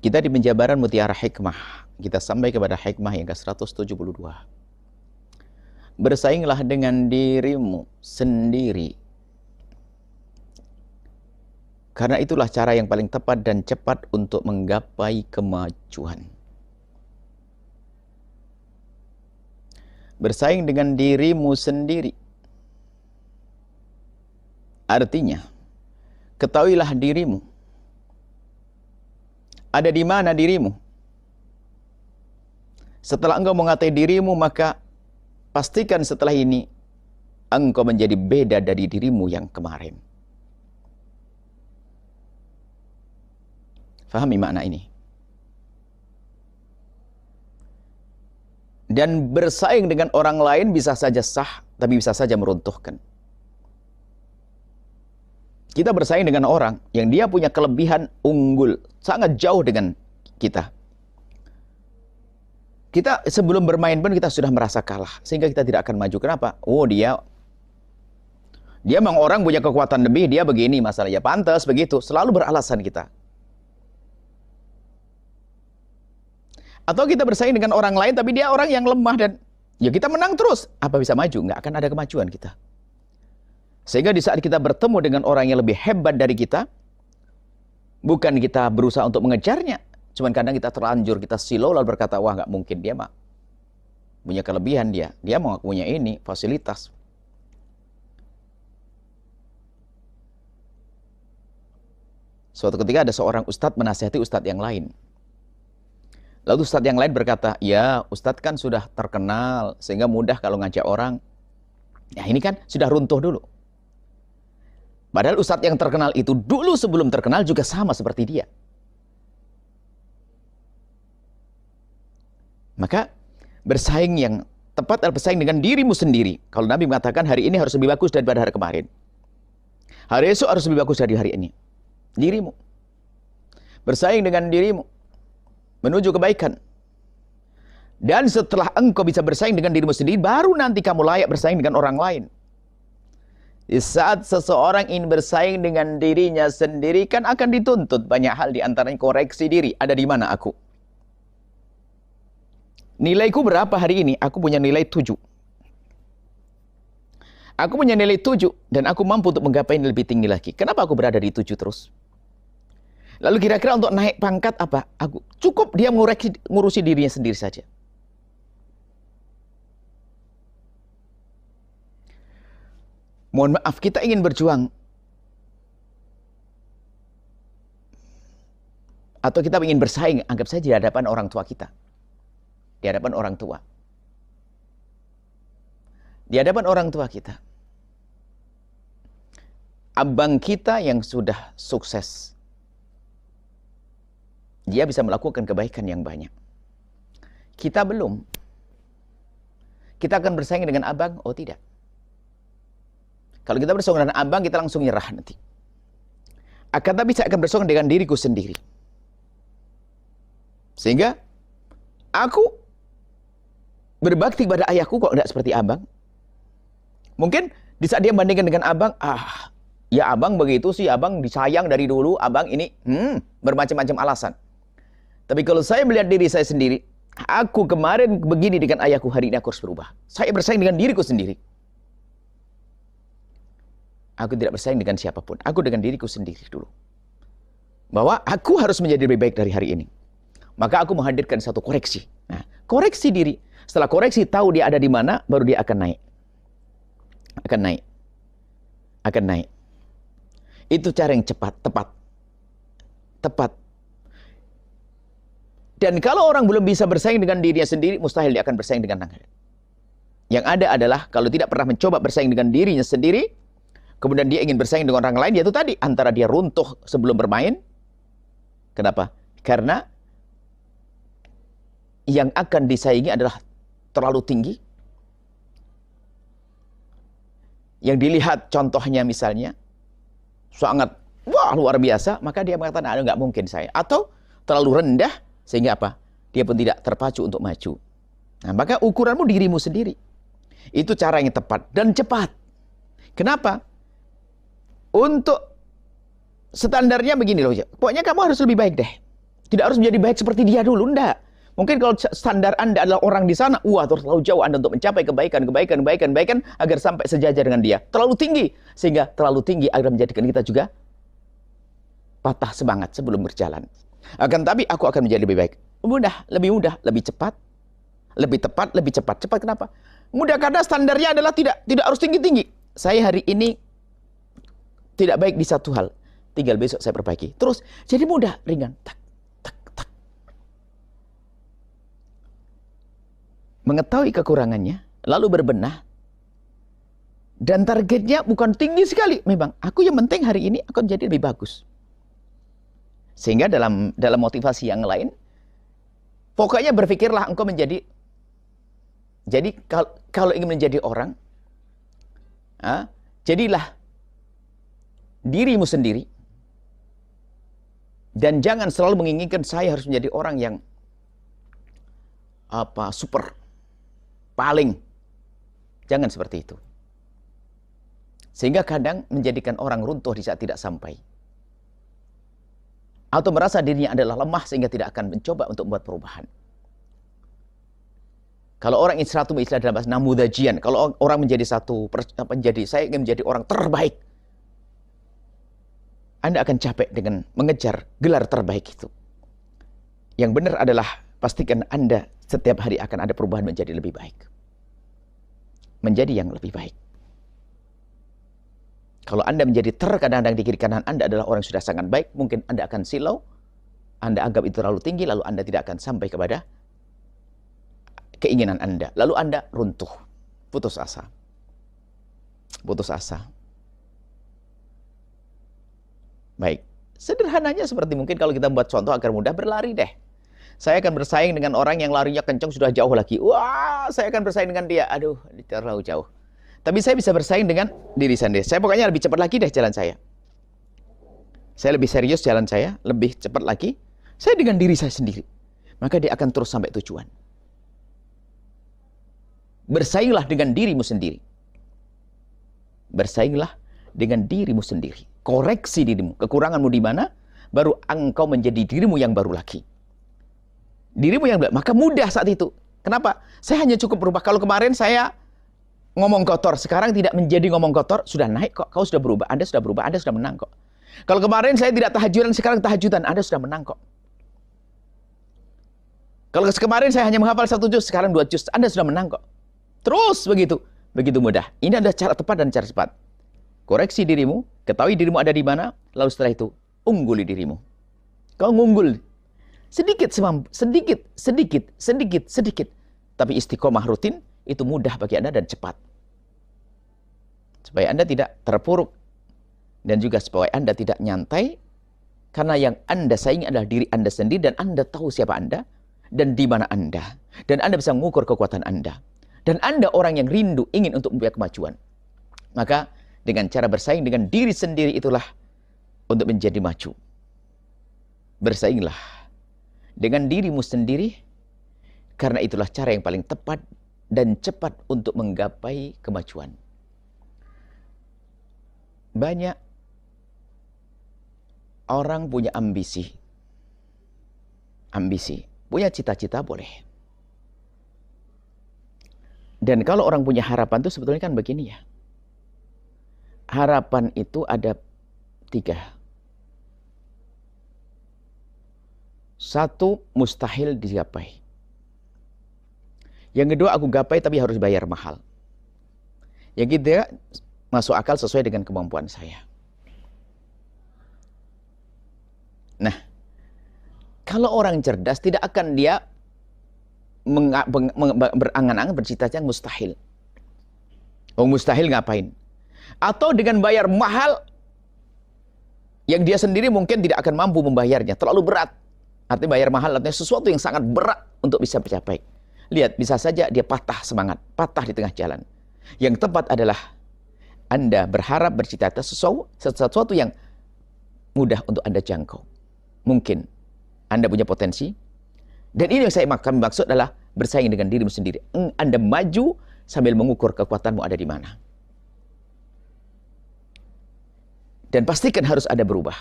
Kita di penjabaran Mutiara Hikmah, kita sampai kepada hikmah yang ke-172. Bersainglah dengan dirimu sendiri. Karena itulah cara yang paling tepat dan cepat untuk menggapai kemajuan. Bersaing dengan dirimu sendiri. Artinya, ketahuilah dirimu. Ada di mana dirimu? Setelah engkau mengatai dirimu, maka pastikan setelah ini engkau menjadi beda dari dirimu yang kemarin. Fahami makna ini. Dan bersaing dengan orang lain bisa saja sah, tapi bisa saja meruntuhkan. Kita bersaing dengan orang yang dia punya kelebihan unggul, sangat jauh dengan kita. Kita sebelum bermain pun kita sudah merasa kalah, sehingga kita tidak akan maju. Kenapa? Oh, dia memang orang punya kekuatan lebih, dia begini masalahnya. Pantas begitu, selalu beralasan kita. Atau kita bersaing dengan orang lain, tapi dia orang yang lemah dan ya kita menang terus. Apa bisa maju? Nggak akan ada kemajuan kita. Sehingga di saat kita bertemu dengan orang yang lebih hebat dari kita, bukan kita berusaha untuk mengejarnya, cuman kadang kita terlanjur, kita silau lalu berkata, wah nggak mungkin, dia mah punya kelebihan dia mau punya ini, fasilitas. Suatu ketika ada seorang ustadz menasihati ustadz yang lain. Lalu ustadz yang lain berkata, ya ustadz kan sudah terkenal, sehingga mudah kalau ngajak orang. Ya ini kan sudah runtuh dulu. Padahal ustadz yang terkenal itu dulu sebelum terkenal juga sama seperti dia. Maka bersaing yang tepat adalah bersaing dengan dirimu sendiri. Kalau Nabi mengatakan hari ini harus lebih bagus daripada hari kemarin. Hari esok harus lebih bagus dari hari ini. Dirimu. Bersaing dengan dirimu. Menuju kebaikan. Dan setelah engkau bisa bersaing dengan dirimu sendiri, baru nanti kamu layak bersaing dengan orang lain. Di saat seseorang ingin bersaing dengan dirinya sendiri, kan akan dituntut banyak hal, di antaranya koreksi diri. Ada di mana aku? Nilaiku berapa hari ini? Aku punya nilai 7. Aku punya nilai 7 dan aku mampu untuk menggapai yang lebih tinggi lagi. Kenapa aku berada di 7 terus? Lalu kira-kira untuk naik pangkat apa? Aku cukup dia ngurusi dirinya sendiri saja. Mohon maaf, kita ingin berjuang. Atau kita ingin bersaing, anggap saja di hadapan orang tua kita. Di hadapan orang tua. Di hadapan orang tua kita. Abang kita yang sudah sukses. Dia bisa melakukan kebaikan yang banyak. Kita belum. Kita akan bersaing dengan abang? Oh tidak. Kalau kita bersaing dengan abang, kita langsung nyerah nanti. Akan tapi saya akan bersaing dengan diriku sendiri. Sehingga aku berbakti pada ayahku kok tidak seperti abang. Mungkin di saat dia bandingkan dengan abang, ya abang begitu sih, abang disayang dari dulu, abang ini bermacam-macam alasan. Tapi kalau saya melihat diri saya sendiri, aku kemarin begini dengan ayahku, hari ini aku harus berubah. Saya bersaing dengan diriku sendiri. Aku tidak bersaing dengan siapapun. Aku dengan diriku sendiri dulu. Bahwa aku harus menjadi lebih baik dari hari ini. Maka aku menghadirkan satu koreksi. Nah, koreksi diri. Setelah koreksi, tahu dia ada di mana, baru dia akan naik. Akan naik. Akan naik. Itu cara yang cepat, tepat. Tepat. Dan kalau orang belum bisa bersaing dengan dirinya sendiri, mustahil dia akan bersaing dengan orang lain. Yang ada adalah, kalau tidak pernah mencoba bersaing dengan dirinya sendiri, kemudian dia ingin bersaing dengan orang lain, yaitu tadi, antara dia runtuh sebelum bermain. Kenapa? Karena yang akan disaingi adalah terlalu tinggi. Yang dilihat contohnya misalnya, sangat, wah luar biasa, maka dia mengatakan, nggak mungkin saya. Atau terlalu rendah, sehingga apa? Dia pun tidak terpacu untuk maju. Nah, maka ukuranmu dirimu sendiri. Itu cara yang tepat dan cepat. Kenapa? Untuk standarnya begini loh, pokoknya kamu harus lebih baik deh. Tidak harus menjadi baik seperti dia dulu, enggak. Mungkin kalau standar Anda adalah orang di sana, wah terus terlalu jauh Anda untuk mencapai kebaikan agar sampai sejajar dengan dia. Terlalu tinggi, sehingga terlalu tinggi agar menjadikan kita juga patah semangat sebelum berjalan. Akan tapi aku akan menjadi lebih baik. Mudah, lebih cepat, lebih tepat, lebih cepat. Cepat kenapa? Mudah karena standarnya adalah tidak harus tinggi-tinggi. Saya hari ini tidak baik di satu hal, tinggal besok saya perbaiki. Terus jadi mudah, ringan. Tak. Mengetahui kekurangannya, lalu berbenah. Dan targetnya bukan tinggi sekali. Memang, aku yang penting hari ini akan jadi lebih bagus. Sehingga dalam motivasi yang lain, pokoknya berpikirlah engkau menjadi. Jadi kalau ingin menjadi orang, jadilah dirimu sendiri. Dan jangan selalu menginginkan saya harus menjadi orang yang super, paling. Jangan seperti itu. Sehingga kadang menjadikan orang runtuh di saat tidak sampai. Atau merasa dirinya adalah lemah sehingga tidak akan mencoba untuk membuat perubahan. Kalau orang istirahat istilah dalam bahasa namudajian, kalau orang menjadi saya ingin menjadi orang terbaik. Anda akan capek dengan mengejar gelar terbaik itu. Yang benar adalah pastikan Anda setiap hari akan ada perubahan menjadi lebih baik. Menjadi yang lebih baik. Kalau Anda menjadi terkadang di kiri kanan Anda adalah orang yang sudah sangat baik, mungkin Anda akan silau, Anda anggap itu terlalu tinggi, lalu Anda tidak akan sampai kepada keinginan Anda. Lalu Anda runtuh, putus asa. Putus asa. Baik, sederhananya seperti mungkin kalau kita membuat contoh agar mudah, berlari deh. Saya akan bersaing dengan orang yang larinya kencang sudah jauh lagi. Wah, saya akan bersaing dengan dia. Aduh, terlalu jauh. Tapi saya bisa bersaing dengan diri sendiri. Saya pokoknya lebih cepat lagi deh jalan saya. Saya lebih serius jalan saya, lebih cepat lagi. Saya dengan diri saya sendiri. Maka dia akan terus sampai tujuan. Bersainglah dengan dirimu sendiri. Bersainglah dengan dirimu sendiri. Koreksi dirimu. Kekuranganmu di mana? Baru engkau menjadi dirimu yang baru lagi. Dirimu yang baru. Maka mudah saat itu. Kenapa? Saya hanya cukup berubah. Kalau kemarin saya ngomong kotor, sekarang tidak menjadi ngomong kotor, sudah naik kok, kau sudah berubah, Anda sudah berubah, Anda sudah menang kok. Kalau kemarin saya tidak tahajudan, sekarang tahajudan, Anda sudah menang kok. Kalau kemarin saya hanya menghafal 1 juz, sekarang 2 juz, Anda sudah menang kok. Terus begitu mudah. Ini adalah cara tepat dan cara cepat. Koreksi dirimu, ketahui dirimu ada di mana, lalu setelah itu, ungguli dirimu. Kau ngunggul. Sedikit. Tapi istiqomah rutin, itu mudah bagi Anda dan cepat. Supaya Anda tidak terpuruk. Dan juga supaya Anda tidak nyantai. Karena yang Anda saingi adalah diri Anda sendiri. Dan Anda tahu siapa Anda. Dan di mana Anda. Dan Anda bisa mengukur kekuatan Anda. Dan Anda orang yang rindu ingin untuk mempunyai kemajuan. Maka dengan cara bersaing dengan diri sendiri itulah untuk menjadi maju. Bersainglah dengan dirimu sendiri. Karena itulah cara yang paling tepat dan cepat untuk menggapai kemajuan. Banyak orang punya ambisi. Punya cita-cita boleh. Dan kalau orang punya harapan itu sebetulnya kan begini ya. Harapan itu ada 3. 1, mustahil digapai. Yang kedua, aku gapai tapi harus bayar mahal. Yang ketiga, masuk akal sesuai dengan kemampuan saya. Nah, kalau orang cerdas tidak akan dia berangan-angan bercita-cita mustahil. Oh, mustahil ngapain? Atau dengan bayar mahal yang dia sendiri mungkin tidak akan mampu membayarnya, terlalu berat. Artinya bayar mahal artinya sesuatu yang sangat berat untuk bisa mencapai. Lihat, bisa saja dia patah semangat, patah di tengah jalan. Yang tepat adalah Anda berharap bercita-cita sesuatu yang mudah untuk Anda jangkau. Mungkin Anda punya potensi. Dan ini yang kami maksud adalah bersaing dengan dirimu sendiri. Anda maju sambil mengukur kekuatanmu ada di mana. Dan pastikan harus ada berubah.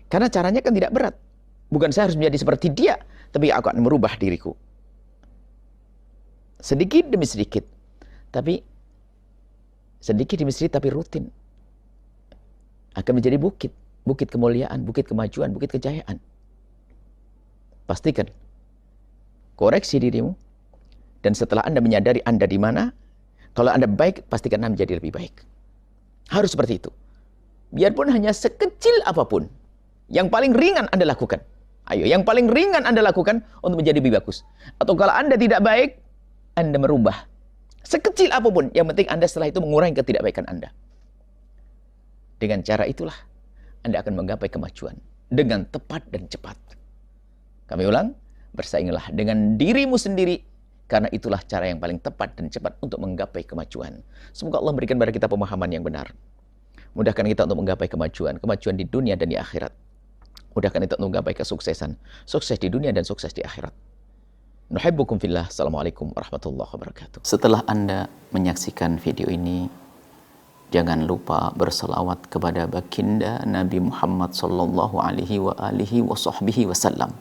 Karena caranya kan tidak berat. Bukan saya harus menjadi seperti dia, tapi aku akan merubah diriku. Sedikit demi sedikit. Tapi sedikit demi sedikit tapi rutin. Akan menjadi bukit. Bukit kemuliaan, bukit kemajuan, bukit kejayaan. Pastikan. Koreksi dirimu. Dan setelah Anda menyadari Anda di mana, kalau Anda baik, pastikan Anda menjadi lebih baik. Harus seperti itu. Biarpun hanya sekecil apapun. Yang paling ringan Anda lakukan. Ayo, yang paling ringan Anda lakukan untuk menjadi lebih bagus. Atau kalau Anda tidak baik, Anda merubah. Sekecil apapun, yang penting Anda setelah itu mengurangi ketidakbaikan Anda. Dengan cara itulah, Anda akan menggapai kemajuan. Dengan tepat dan cepat. Kami ulang, bersainglah dengan dirimu sendiri. Karena itulah cara yang paling tepat dan cepat untuk menggapai kemajuan. Semoga Allah berikan kepada kita pemahaman yang benar. Mudahkan kita untuk menggapai kemajuan. Kemajuan di dunia dan di akhirat. Mudahkan kita untuk menggapai kesuksesan. Sukses di dunia dan sukses di akhirat. Nuhibbukum fillah. Assalamualaikum warahmatullahi wabarakatuh. Setelah Anda menyaksikan video ini, jangan lupa berselawat kepada baginda Nabi Muhammad sallallahu alaihi wa alihi wa sahbihi wasallam.